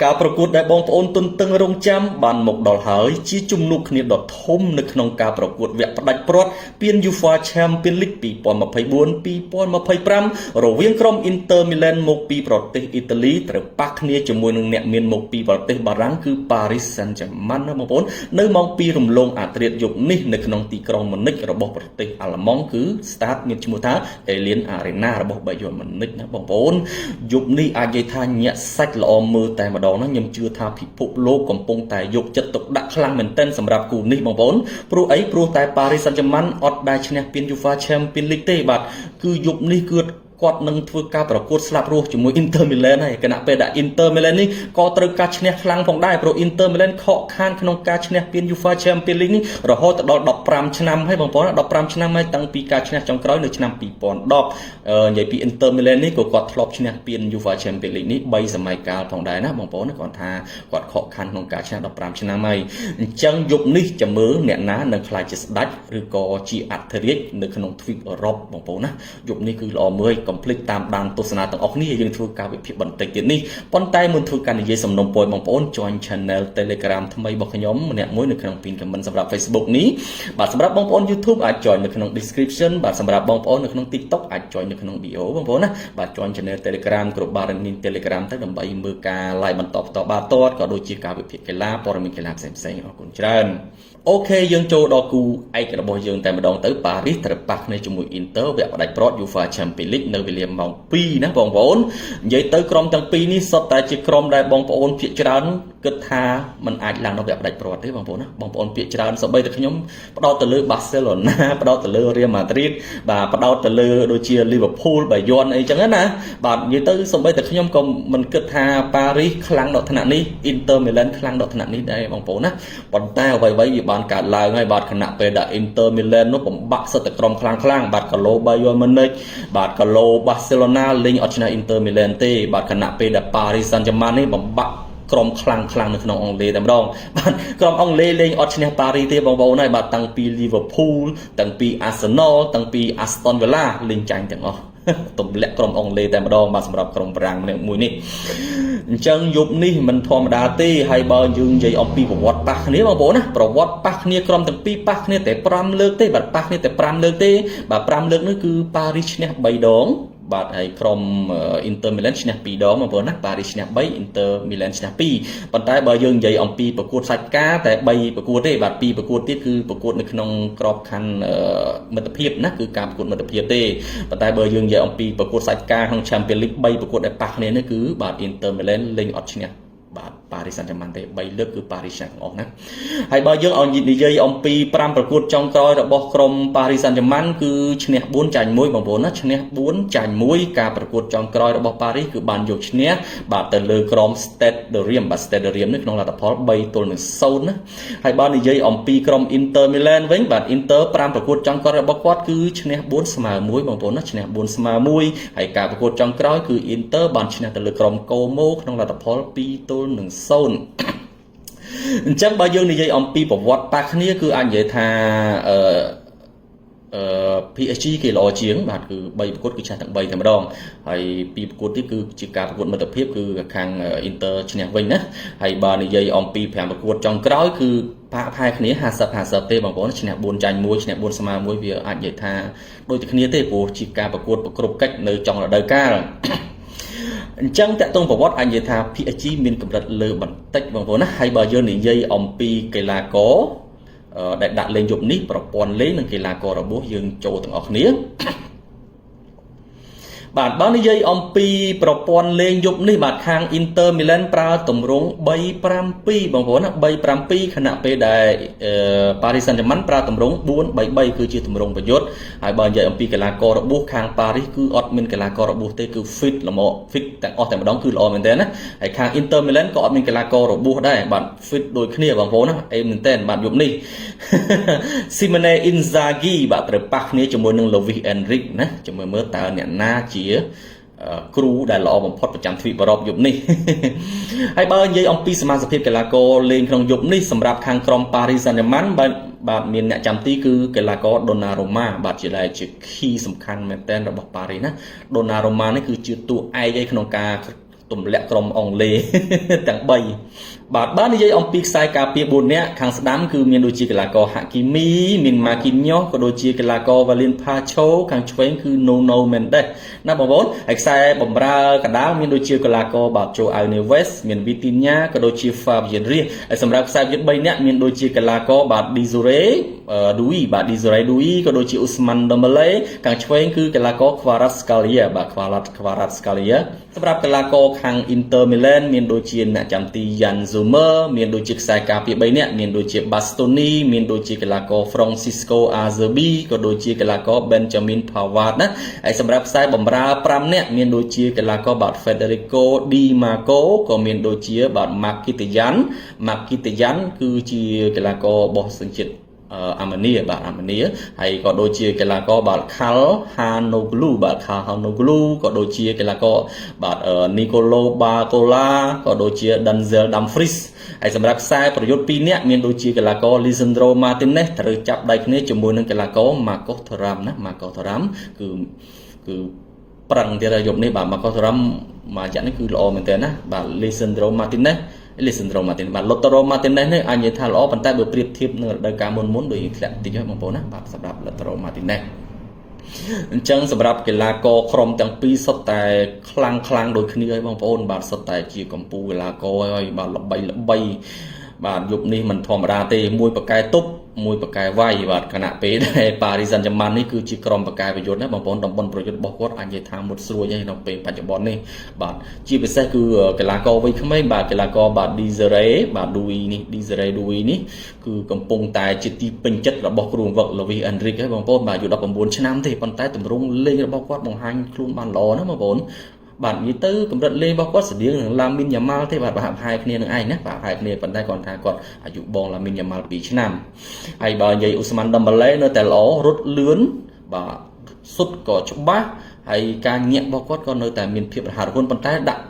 ការប្រកួតដែលបងប្អូនទុនតឹងរង់ចាំបានមកដល់ហើយជាជំនួបគ្នាដ៏ធំនៅក្នុងការប្រកួតវគ្គផ្ដាច់ព្រាត់ពាន UEFA Champions League 2024-2025 រវាងក្រុម Inter Milan មកពីប្រទេសអ៊ីតាលីត្រូវប៉ះគ្នាជាមួយនឹងអ្នកមានមកពីប្រទេសបារាំងគឺ Paris Saint-Germain ណាបងប្អូននៅម៉ោង 2 រំលងអាធ្រាត្រយប់នេះនៅក្នុងទីក្រុងម៉ូនិចរបស់ប្រទេសអាល្លឺម៉ង់គឺ Stade មានឈ្មោះថា Allianz Arena របស់ Bayern Munich ណាបងប្អូនយប់នេះអាចនិយាយថាញាក់សាច់ល្អមើលតែម្ដងណាខ្ញុំជឿថាពិភពលោកកំពុងតែយកចិត្តទុកដាក់ខ្លាំងមែនទែនសម្រាប់គូនេះបងប្អូនព្រោះតែ Paris Saint-Germain អត់ដែលឈ្នះពាន UEFA Champions League ទេបាទគឺយប់នេះគាត់នឹងធ្វើការប្រកួតស្លាប់រស់ជាមួយ Inter Milan ហើយគណៈពេលដែល Inter Milan នេះក៏ត្រូវការឈ្នះខ្លាំងផងដែរព្រោះ Inter Milan ខកខានក្នុងការឈ្នះពាន UEFA Champions League នេះរហូតដល់15ឆ្នាំហើយបងប្អូន15ឆ្នាំហើយតាំងពីការឈ្នះចុងក្រោយនៅឆ្នាំ2010និយាយពី Inter Milan នេះក៏គាត់ធ្លាប់ឈ្នះពាន UEFA Champions League នេះ3សម័យកាលផងដែរណាបងប្អូនគាត់ថាគាត់ខកខានក្នុងការឈ្នះ15ឆ្នាំហើយអញ្ចឹងយប់នេះចាំមើលអ្នកណានឹងខ្លាចជាស្ដេចឬក៏ជាអធិរាជនៅក្នុងទ្វីបអឺរ៉ុបបងប្អូនណាយប់នេះគឺល្អមើលcomplete តាមដានទស្សនាទាំងអស់គ្នាយើងធ្វើការវិភាគបន្តិចទៀតនេះប៉ុន្តែមុនធ្វើការនិយាយសំណុំពរបងប្អូន join channel Telegram ថ្មីរបស់ខ្ញុំម្នាក់មួយនៅក្នុង pin comment សម្រាប់ Facebook នេះបាទសម្រាប់បងប្អូន YouTube អាច join នៅក្នុង description បាទសម្រាប់បងប្អូននៅក្នុង TikTok អាច join នៅក្នុង bio បងប្អូនណាបាទ join channel Telegram គ្រប់បារនី Telegram ទៅដើម្បីមើលការ live បន្តបាទទាត់ក៏ដូចជាការវិភាគកីឡាព័ត៌មានកីឡាផ្សេងៗអរគុណច្រើនអូខេយើងចូលដល់គូឯករបស់យើងតែម្ដងទៅប៉ារីសត្រូវប៉ះគ្នាជាមួយ Inter វគ្គផ្ដាច់ព្រាត់ UEFA Champions League នៅវេលាម៉ោង 2 ណាបងប្អូននិយាយទៅក្រុមទាំងពីរនេះសុទ្ធតែជាក្រុមដែលបងប្អូនភាគច្រើនគិតថាมันអាចឡើងដល់វគ្គផ្ដាច់ព្រាត់ទេបងប្អូនណាបងប្អូនភាគច្រើនសូម្បីតែខ្ញុំផ្ដោតទៅលើ Barcelona ផ្ដោតទៅលើ Real Madrid បាទផ្ដោតទៅលើដូចជា Liverpool Bayern អីចឹងណាបាទនិយាយទៅសូម្បីតែខ្ញុំក៏មិនគិតថា Paris ខ្លាំងដល់ថ្នាក់នេះ Inter Milan ខ្លាំងដល់ថ្នាក់នេះដែរបងប្អូនណាប៉ុន្តែអ្វីៗវាបានកើតឡើងហើយបាទគណៈពេលដែល Inter Milan នោះបំបាក់សិតតែក្រុមខ្លាំងបាទកាឡូ Bayern Munich បាទកាឡូ Barcelona លេងអត់ឈ្នះ Inter Milan ទេបាទគណៈពេលដែល Paris Saint-Germain នេះបំបាក់ក្រុមខ្លាំងនៅក្នុងអង់គ្លេសតែម្ដងបាទក្រុមអង់គ្លេសលេងអត់ឈ្នះប៉ារីសទេបងប្អូនហើយបាទតាំងពី Liverpool តាំងពី Arsenal តាំងពី Aston Villa លេងចាញ់ទាំងអស់ទម្លាក់ក្រុមអង់គ្លេសតែម្ដងបាទសម្រាប់ក្រុមបារាំងមួយនេះអញ្ចឹងយប់នេះមិនធម្មតាទេហើយបើយើងនិយាយអំពីប្រវត្តិប៉ះគ្នាបងប្អូនណាប្រវត្តិប៉ះគ្នាក្រុមទាំងពីរប៉ះគ្នាតែ5លើកទេបាទប៉ះគ្នាតែ5លើកទេបាទ5លើកនេះគឺប៉ារីសឈ្នះ3ដងបាទហើយក្រុម Inter Milan ឈ្នះ2ដងបងប្អូនណាប៉ារីសឈ្នះ3 Inter Milan ឈ្នះ2ប៉ុន្តែបើយើងនិយាយអំពីប្រកួតសាច់ការតែ3ប្រកួតទេបាទ2ប្រកួតទៀតគឺប្រកួតនៅក្នុងក្របខ័ណ្ឌមិត្តភាពណាគឺការប្រកួតមិត្តភាពទេប៉ុន្តែបើយើងនិយាយអំពីប្រកួតសាច់ការក្នុង Champions League 3ប្រកួតដែលប៉ះគ្នានេះគឺបាទ Inter Milan លេងអត់ឈ្នះបាទ Paris Saint-Germain ទេ3លើកគឺ Paris ឈ្នះទាំងអស់ណាហើយបើយើងឲ្យនិយាយអំពី5ប្រកួតចុងក្រោយរបស់ក្រុម Paris Saint-Germain គឺឈ្នះ4ចាញ់1បងប្អូនណាឈ្នះ4ចាញ់1ការប្រកួតចុងក្រោយរបស់ Paris គឺបានយកឈ្នះបាទទៅលើក្រុម Stade de Reims បាទ Stade de Reims នេះក្នុងលទ្ធផល3-0ណាហើយបើនិយាយអំពីក្រុម Inter Milan វិញបាទ Inter 5ប្រកួតចុងក្រោយរបស់គាត់គឺឈ្នះ4ស្មើ1បងប្អូនណាឈ្នះ4ស្មើ1ហើយការប្រកួតចុងក្រោយគឺ Inter បានឈ្នះទៅលើក្រុម Como ក្នុងលទ្ធផល2-0អញ្ចឹងបើយើងនិយាយអំពីប្រវត្តិប៉ះគ្នាគឺអាចនិយាយថាPSG គេល្អជាងបាទគឺ3ប្រកួតគឺឈ្នះទាំង3តែម្ដងហើយ2ប្រកួតទៀតគឺជាការប្រកួតមិត្តភាពគឺខាង Inter ឈ្នះវិញណាហើយបើនិយាយអំពី5ប្រកួតចុងក្រោយគឺប៉ាក់ផែគ្នា50-50ទេបងប្អូនឈ្នះ4ចាញ់1ឈ្នះ4ស្មើ1វាអាចនិយាយថាដូចតែគ្នាទេព្រោះជាការប្រកួតប្រគ្រប់កិច្ចនៅចុងរដូវកាលអញ្ចឹងតកតងប្រវត្តិអាចនិយាយថា PSG មានកម្រិតលើបន្តិចបងប្អូនណាហើយបើយើងនិយាយអំពីកីឡាករដែលដាក់លេងយប់នេះប្រព័ន្ធលេងនិងកីឡាកររបស់យើងចូលទាំងអស់គ្នាបាទបើនិយាយអំពីប្រព័ន្ធលេងយប់នេះបាទខាង Inter Milan ប្រើទម្រង់3-5-2បងប្អូនណា3-5-2ខណៈពេលដែល Paris Saint-Germain ប្រើទម្រង់4-3-3គឺជាទម្រង់ប្រយុទ្ធហើយបើនិយាយអំពីកីឡាកររបស់ខាង Paris គឺអត់មានកីឡាកររបស់ទេគឺ fit ល្មម fit ទាំងអស់តែម្ដងគឺល្អមែនទែនណាហើយខាង Inter Milan ក៏អត់មានកីឡាកររបស់ដែរបាទ fit ដូចគ្នាបងប្អូនណាអេមែនទែនបាទយប់នេះ Simone Inzaghi បាទត្រូវប៉ះគ្នាជាមួយនឹង Luis Enrique ណាចាំមើលតើអ្នកណាជាគ្រូដែលល្អបំផុតប្រចាំទ្វីបអឺរ៉ុបយប់នេះហើយបើនិយាយអំពីសមាជិកកីឡាករលេងក្នុងយប់នេះសម្រាប់ខាងក្រុម Paris Saint-Germain បាទមានអ្នកចាំទីគឺកីឡាករ Donnarumma បាទជា key សំខាន់មែនទែនរបស់ Paris ណា Donnarumma នេះគឺជាតួឯកឯក្នុងការ ទម្លាក់ក្រុមអង់គ្លេស ទាំង3បាទបាននិយាយអំពីខ្សែការពារ4នាក់ខាងស្ដាំគឺមានដូចជាកីឡាករហាគីមីមានម៉ាគីញ៉ូសក៏ដូចជាកីឡាករវ៉ាលីនផាឆូខាងឆ្វេងគឺនូណូមែនដេសណាបងប្អូនហើយខ្សែបម្រើកណ្ដាលមានដូចជាកីឡាករបាទជូអាវនេវេសមានវីទីញ៉ាក៏ដូចជាហ្វាបៀនរៀសហើយសម្រាប់ខ្សែយុទ្ធ3នាក់មានដូចជាកីឡាករបាទឌីសូរ៉េឌូវីបាទឌីសូរ៉េឌូវីក៏ដូចជាអ៊ូស្ម៉ាន់ដេម៉ាឡេខាងឆ្វេងគឺកីឡាករខ្វារ៉ាត់ស្កាលីយ៉ាបាទខ្វារ៉ាត់ស្កាលីយ៉ាសម្រាប់កីឡាករខាង Inter Milan មានដូចជាអ្នកចាំទី Jan Sommer មានដូចជាខ្សែការពារ3នាក់មានដូចជា Bastoni មានដូចជាកីឡាករ Francisco Azerbi ក៏ដូចជាកីឡាករ Benjamin Pavard ណាហើយសម្រាប់ខ្សែបម្រើ5នាក់មានដូចជាកីឡាករបាទ Federico Di Marco ក៏មានដូចជាបាទ Mkhitaryan គឺជាកីឡាករបោះសញ្ជាតិអាម៉ានីបាទអាម៉ានីហើយក៏ដូចជាកីឡាករបាទ Khal Hanoglu បាទ Khal Hanoglu ក៏ដូចជាកីឡាករបាទ Nicolo Barcola ក៏ដូចជា Denzel Dumfries ហើយសម្រាប់ខ្សែប្រយុទ្ធ2នាក់មានដូចជាកីឡាករ Lisandro Martinez ត្រូវចាប់ដៃគ្នាជាមួយនឹងកីឡាករ Marcos Thuram ណា Marcos Thuram គឺប្រឹងទៀតយប់នេះបាទ Marcos Thuram មួយយ៉ាងនេះគឺល្អមែនទែនណាបាទ Lisandro Martinez បាទ Lautaro Martinez នេះអាចនិយាយថាល្អប៉ុន្តែបើប្រៀបធៀបនឹងរដូវកាលមុនដូចធ្លាក់តិចហើយបងប្អូនណាបាទសម្រាប់ Lautaro Martinez អញ្ចឹងសម្រាប់កីឡាករក្រុមទាំងពីរសុទ្ធតែខ្លាំងដូចគ្នាហើយបងប្អូនបាទសុទ្ធតែជាកម្ពុជាកីឡាករហើយបាទល្បីបាទយប់នេះមិនធម្មតាទេមួយប៉កែទប់មួយប៉កែវាយបាទខណៈពេលដែលប៉ារីសសាន់ជឺម៉ាន់នេះគឺជាក្រុមប៉កែប្រយុទ្ធណាបងប្អូនតំបន់ប្រយុទ្ធរបស់គាត់អាចនិយាយថាមុតស្រួយហើយក្នុងពេលបច្ចុប្បន្ននេះបាទជាពិសេសគឺកីឡាករវ័យក្មេងបាទកីឡាករបាទ Desiree បាទ Desiree Doué នេះគឺកំពុងតែជាទីពេញចិត្តរបស់គ្រូបង្វឹក Luis Enrique ហើយបងប្អូនបាទអាយុ19ឆ្នាំទេប៉ុន្តែទម្រង់លេងរបស់គាត់បង្ហាញខ្លួនបានល្អណាបងប្អូនបាទនិយាយទៅកម្រិតលេងរបស់គាត់ស្តៀងនឹងឡាមីនយ៉ាម៉ាល់ទេបាទប្រហែលគ្នានឹងឯងណាប្រហែលគ្នាប៉ុន្តែគាត់ថាគាត់អាយុបងឡាមីនយ៉ាម៉ាល់2ឆ្នាំហើយបើនិយាយអ៊ូស្ម៉ាន់ដេម៉ាឡេនៅតែល្អរត់លឿនបាទសុទ្ធក៏ច្បាស់ហើយការញាក់របស់គាត់ក៏នៅតែមានភាពរហ័សរហួនប៉ុន្តែដាក់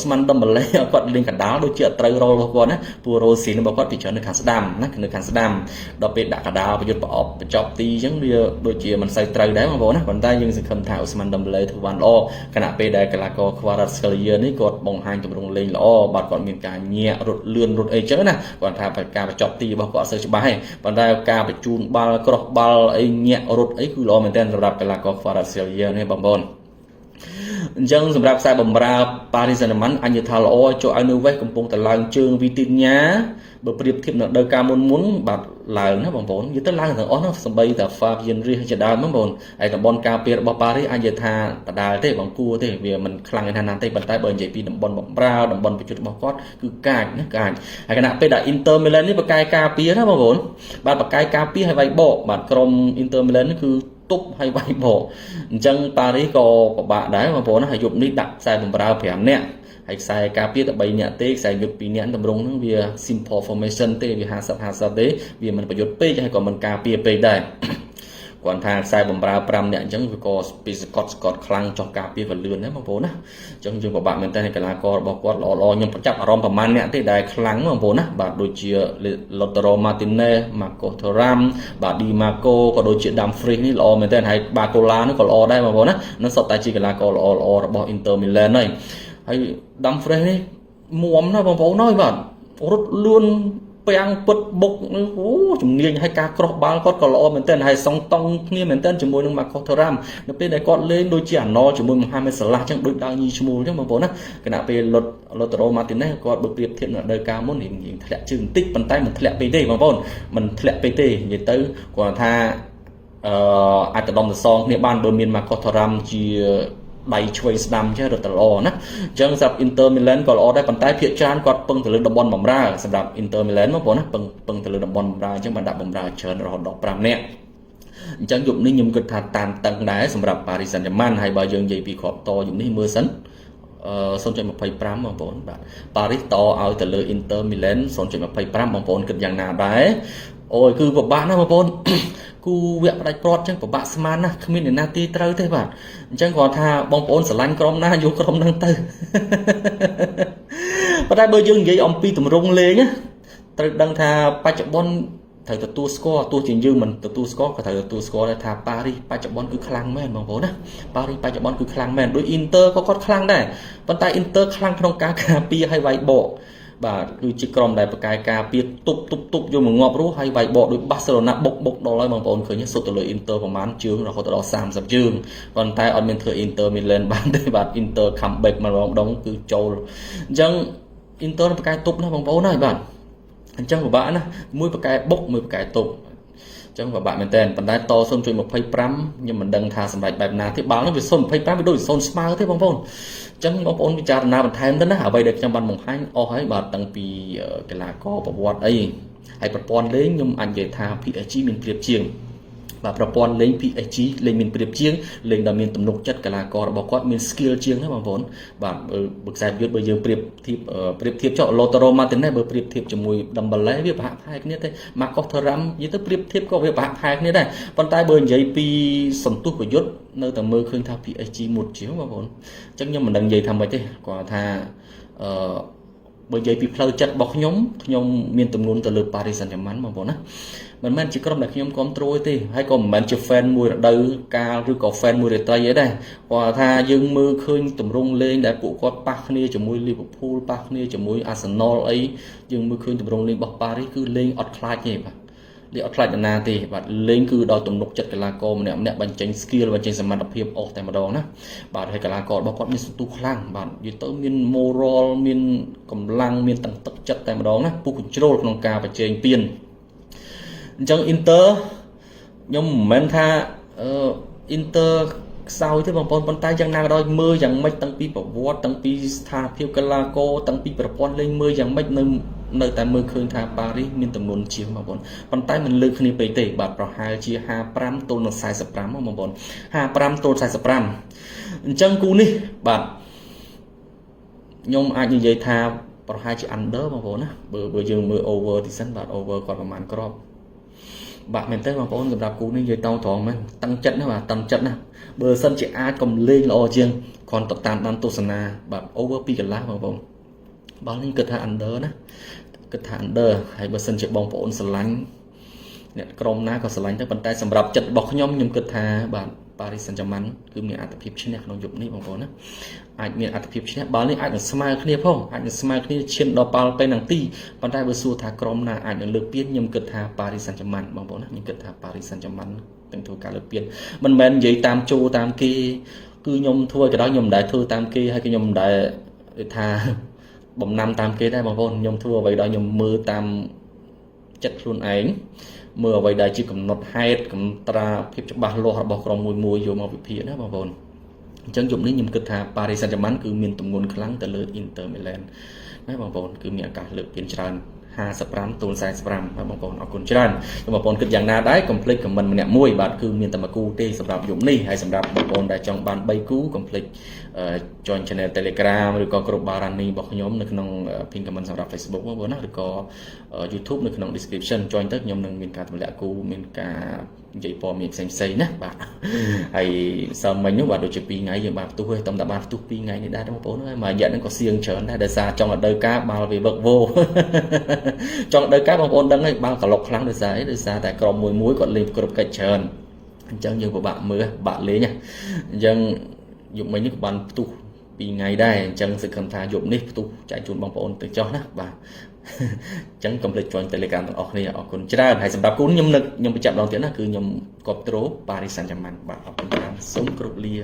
ស្មានដុំបលេគាត់លេងកណ្ដាលដូចជាអត់ត្រូវរលរបស់គាត់ណាពូរ៉ូស៊ីនរបស់គាត់ពីច្រើននៅខាងស្ដាំណានៅខាងស្ដាំដល់ពេលដាក់កណ្ដាលប្រយុទ្ធប្រអប់បញ្ចប់ទីអញ្ចឹងវាដូចជាមិនសូវត្រូវដែរបងប្អូនណាប៉ុន្តែយើងសង្ឃឹមថាអូស្មានដុំបលេធ្វើបានល្អខណៈពេលដែលកីឡាករខ្វារ៉ាត់ស្កាលីយ៉ានេះគាត់បង្ហាញទម្រង់លេងល្អបាទគាត់មានការញាក់រត់លឿនរត់អីចឹងណាគាត់ថាការបញ្ចប់ទីរបស់គាត់អត់សូវច្បាស់ទេប៉ុន្តែការបញ្ជូនបាល់ក្រោះបាល់អីញាក់រត់អីគឺល្អមែនទែនសម្រាប់កីឡាករខ្វារ៉ាត់ស្កាលីយ៉ានេះបងប្អូនអញ្ចឹងសម្រាប់ខ្សែបម្រើប៉ារីសសាន់ហ្ទឺម៉ាន់អញនិយាយថាល្អចូលឲ្យនៅវេសកំពុងតែឡើងជើងវីទីញ៉ាបើប្រៀបធៀបនឹងដើមការមុនបាទឡើងណាបងប្អូននិយាយទៅឡើងទាំងអស់ហ្នឹងសំបីតែហ្វាបៀនរៀសជាដើមបងប្អូនហើយតំបន់ការពាររបស់ប៉ារីសអញនិយាយថាដដែលទេបងគួរទេវាមិនខ្លាំងណាស់ទេប៉ុន្តែបើនិយាយពីតំបន់បម្រើតំបន់ប្រយុទ្ធរបស់គាត់គឺកាចណាកាចហើយគណៈពេលដែល Inter Milan នេះបកកាយការពារណាបងប្អូនបាទបកកាយការពារហើយវាយបកបាទក្រុម Inter Milan នេះគឺទប់ហើយវាយបកអញ្ចឹងប៉ារីសក៏ពិបាកដែរបងប្អូនណាហើយយប់នេះដាក់ខ្សែបម្រើ5នាក់ហើយខ្សែការពារតែ3នាក់ទេខ្សែយុទ្ធ2នាក់តម្រងហ្នឹងវា simple formation ទេវា50-50ទេវាមិនប្រយុទ្ធពេកហើយក៏មិនការពារពេកដែរគាត់ថាខ្សែបម្រើ5នាក់អញ្ចឹងវាក៏ពីស្កតខ្លាំងចោះការពារក៏លឿនដែរបងប្អូនណាអញ្ចឹងយើងពិបាកមែនតើកីឡាកររបស់គាត់ល្អខ្ញុំចាប់អារម្មណ៍ប្រហែលអ្នកទេដែលខ្លាំងបងប្អូនណាបាទដូចជា Lautaro Martinez Marcos Thuram បាទ Di Marco ក៏ដូចជា Dumfries នេះល្អមែនតើហើយ Barcola នេះក៏ល្អដែរបងប្អូនណានឹងសុទ្ធតែជាកីឡាករល្អរបស់ Inter Milan ហើយ Dumfries នេះមុំណាបងប្អូនហើយបាទរត់លឿនពាំងពិតបុកអូជំនាញឲ្យការក្រោះបាល់គាត់ក៏ល្អមែនទែនហើយសងតង់គ្នាមែនទែនជាមួយនឹង Marcos Thuram នៅពេលដែលគាត់លេងដូចជាអាណលជាមួយ Mohamed Salah ចឹងដូចដើរញីឈ្មោលចឹងបងប្អូនណាគណៈពេល Lautaro Martinez គាត់បើប្រៀបធៀបនឹងរដូវកាលមុនរៀងធ្លាក់ជើងបន្តិចប៉ុន្តែមិនធ្លាក់ពេកទេបងប្អូនមិនធ្លាក់ពេកទេនិយាយទៅគាត់ថាអាចដុំទៅសងគ្នាបានបើមាន Marcos Thuram ជាដៃឆ្វេងស្ដាំចេះរត់ល្អណាអញ្ចឹងសម្រាប់ Inter Milan ក៏ល្អដែរប៉ុន្តែភាគច្រើនគាត់ពឹងទៅលើតំបន់បម្រើសម្រាប់ Inter Milan បងប្អូនណាពឹងទៅលើតំបន់បម្រើអញ្ចឹងបានដាក់បម្រើច្រើនរហូតដល់5នាក់អញ្ចឹងយប់នេះខ្ញុំគិតថាតានតឹងដែរសម្រាប់ Paris Saint-Germain ហើយបើយើងនិយាយពីគ្រាប់តយប់នេះមើលសិន0.25 បងប្អូនបាទ Paris តឲ្យទៅលើ Inter Milan 0.25 បងប្អូនគិតយ៉ាងណាដែរអូយគឺពិបាកណាស់បងប្អូនគូវគ្គផ្ដាច់ព្រាត់អញ្ចឹងពិបាកស្មានណាស់គ្មានអ្នកណាទីត្រូវទេបាទអញ្ចឹងគាត់ថាបងប្អូនស្រឡាញ់ក្រុមណាយកក្រុមហ្នឹងទៅប៉ុន្តែបើយើងនិយាយអំពីទម្រង់លេងត្រូវដឹងថាបច្ចុប្បន្ន ត្រូវទទួលស្គាល់ទោះជាយើងមិនទទួលស្គាល់ក៏ត្រូវទទួលស្គាល់ថាប៉ារីសបច្ចុប្បន្នគឺខ្លាំងមែនបងប្អូនណាប៉ារីសបច្ចុប្បន្នគឺខ្លាំងមែនដូចអ៊ីនទ័រក៏គាត់ខ្លាំងដែរប៉ុន្តែអ៊ីនទ័រខ្លាំងក្នុងការការពារឲ្យវាយបកបាទគឺជាក្រុមដែលប្រកែកការពារទប់យកមកងាប់រស់ហើយវាយបកដោយបាសេឡូណាបុកដល់ហើយបងប្អូនឃើញសុទ្ធទៅលើអ៊ីនទ័រប្រហែលជើងរហូតដល់30ជើងប៉ុន្តែអត់មានធ្វើអ៊ីនទ័រមីឡែនបានទេបាទអ៊ីនទ័រ comeback មកម្ដងគឺចូលអញ្ចឹងអ៊ីនទ័រប្រកែកទប់ណាបងប្អូនហើយបាទអញ្ចឹងពិបាកណាមួយប្រកែបុកមួយប្រកែទប់អញ្ចឹងពិបាកមែនតើប៉ុន្តែត0.25ខ្ញុំមិនដឹងថាសម្រាប់បែបណាទេបាល់នោះវា0.25វាដូច0ស្មើទេបងប្អូនអញ្ចឹងបងប្អូនពិចារណាបន្ថែមទៅណាអ្វីដែលខ្ញុំបានបង្ហាញអស់ហើយបាទតាំងពីកីឡាករប្រវត្តិអីហើយប្រព័ន្ធលេងខ្ញុំអាចនិយាយថា PSG មានប្រៀបជាងបាទប្រព័ន្ធលេង PSG លេងមានប្រៀបជាងលេងដែលមានទំនុកចិត្តកីឡាកររបស់គាត់មាន skill ជាងណាបងប្អូនបាទបើខ្សែយុទ្ធបើយើងប្រៀបធៀបចុះ Lautaro Martinez បើប្រៀបធៀបជាមួយ Dembele វាប្រហាក់ប្រហែលគ្នាទេ Marcos Thuram និយាយទៅប្រៀបធៀបក៏វាប្រហាក់ប្រហែលគ្នាដែរប៉ុន្តែបើនិយាយពីសន្ទុះប្រយុទ្ធនៅតែមើលឃើញថា PSG មុតជាងបងប្អូនអញ្ចឹងខ្ញុំមិនដឹងនិយាយថាម៉េចទេគាត់ថាបើនិយាយពីផ្លូវចិត្តរបស់ខ្ញុំមានទំនួលទៅលើ Paris Saint-Germain បងប្អូនណាមិនមែនជាក្រុមដែលខ្ញុំគ្រប់គ្រងទេហើយក៏មិនមែនជា fan មួយរដូវកាលឬក៏ fan មួយរាត្រីអីដែរគាត់ថាយើងមើលឃើញទម្រង់លេងដែលពួកគាត់ប៉ះគ្នាជាមួយ Liverpool ប៉ះគ្នាជាមួយ Arsenal អីយើងមើលឃើញទម្រង់លេងរបស់ Paris គឺលេងអត់ខ្លាចទេបាទលេងអត់ខ្លាចណាទេបាទលេងគឺដល់ទំនុកចិត្តកីឡាករម្នាក់បញ្ចេញ skill បញ្ចេញសមត្ថភាពអស់តែម្ដងណាបាទហើយកីឡាកររបស់គាត់មានសន្ទុះខ្លាំងបាទនិយាយទៅមាន moral មានកម្លាំងមានទាំងទឹកចិត្តតែម្ដងណាពុះ control ក្នុងការបញ្ចេញពៀនអញ្ចឹង Inter ខ្ញុំមិនមែនថាInter ខ្សោយទេបងប្អូនប៉ុន្តែយ៉ាងណាក៏ដោយមើលយ៉ាងម៉េចតាំងពីប្រវត្តិតាំងពីស្ថានភាពកីឡាករតាំងពីប្រព័ន្ធលេងមើលយ៉ាងម៉េចនៅតែមើលឃើញថាប៉ារីសមានទំនួលជាងបងប្អូនប៉ុន្តែមិនលើកគ្នាពេកទេបាទប្រហែលជា55ទល់នឹង45បងប្អូន55ទល់45អញ្ចឹងគូនេះបាទខ្ញុំអាចនិយាយថាប្រហែលជា under បងប្អូនណាបើយើងមើល over ទីសិនបាទ over គាត់ប្រហែលគ្រាប់បាទមែនទេបងប្អូនសម្រាប់គូនេះនិយាយតត្រង់មែនតឹងចិត្តណាបាទតឹងចិត្តណាបើសិនជាអាចកំលេងល្អជាងគ្រាន់តែតាមដានទស្សនាបាទ over 2កន្លះបងប្អូនបាល់នេះគិតថា under ណាគិតថា under ហើយបើសិនជាបងប្អូនស្រឡាញ់អ្នកក្រុមណាក៏ស្រឡាញ់ទៅប៉ុន្តែសម្រាប់ចិត្តរបស់ខ្ញុំគិតថាបាទ Paris Saint-Germain គឺមានអត្ថភាពឈ្នះក្នុងយប់នេះបងប្អូនណាអាចមានអត្ថភាពឈ្នះបាល់នេះអាចនឹងស្មើគ្នាផងអាចនឹងស្មើគ្នាឈានដល់ប៉ាល់ពេនទីប៉ុន្តែបើសួរថាក្រុមណាអាចនឹងលើកពានខ្ញុំគិតថា Paris Saint-Germain បងប្អូនណាខ្ញុំគិតថា Paris Saint-Germain នឹងធ្វើការលើកពានមិនមែននិយាយតាមចូលតាមគេគឺខ្ញុំធ្វើក៏ដោយខ្ញុំមិនដែលធ្វើតាមគេហើយខ្ញុំមិនដែលថាបំណាំតាមគេដែរបងប្អូនខ្ញុំធ្វើអ្វីដែលខ្ញុំមើលតាមចិត្តខ្លួនឯងមើលអ្វីដែលជាកំណត់ហេតុកំត្រាភាពច្បាស់លាស់របស់ក្រុមមួយយកមកវិភាគណាបងប្អូនអញ្ចឹងយប់នេះខ្ញុំគិតថា Paris Saint-Germain គឺមានទម្ងន់ខ្លាំងទៅលើ Inter Milan ណាបងប្អូនគឺមានឱកាសលើកពានច្រើន55ទល់45បាទបងប្អូនអរគុណច្រើនបងប្អូនគិតយ៉ាងណាដែរកុំភ្លេចខមមិនម្នាក់មួយបាទគឺមានតែមួយគូទេសម្រាប់យប់នេះហើយសម្រាប់បងប្អូនដែលចង់បាន3គូកុំភ្លេច join channel Telegram ឬក៏ក្រុម Barani របស់ខ្ញុំនៅក្នុង pin comment សម្រាប់ Facebook បងប្អូនណាឬក៏ YouTube នៅក្នុង description join ទៅខ្ញុំនឹងមានការទម្លាក់គូមានការនិយាយព័ត៌មានផ្សេងៗណាបាទហើយសើមិញនោះបាទដូចជា2ថ្ងៃយើងបានផ្ទុះហើយតំតែបានផ្ទុះ2ថ្ងៃនេះដែរបងប្អូនហើយមួយរយៈហ្នឹងក៏សៀងច្រើនដែរដោយសារចង់ឲ្យដើរការបាល់វាវឹកវោចង់ដើរការបងប្អូនដឹងហើយបាល់ក្លុកខ្លាំងដោយសារតែក្រុមមួយគាត់លេងគ្រប់កិច្ចច្រើនអញ្ចឹងយើងពិបាកមើលបាក់លេងអញ្ចឹងយប់មិញនេះក៏បានផ្ទុះ2ថ្ងៃដែរអញ្ចឹងសឹកថាយប់នេះផ្ទុះចែកជូនបងប្អូនទៅចោះណាបាទអញ្ចឹងកុំភ្លេច join Telegram ទាំងអស់គ្នាអរគុណច្រើនហើយសម្រាប់គូខ្ញុំបញ្ជាក់ម្ដងទៀតណាគឺខ្ញុំគ្រប់ត្រូល Paris Saint-Germain បាទអរគុណច្រើនសូមគោរពលា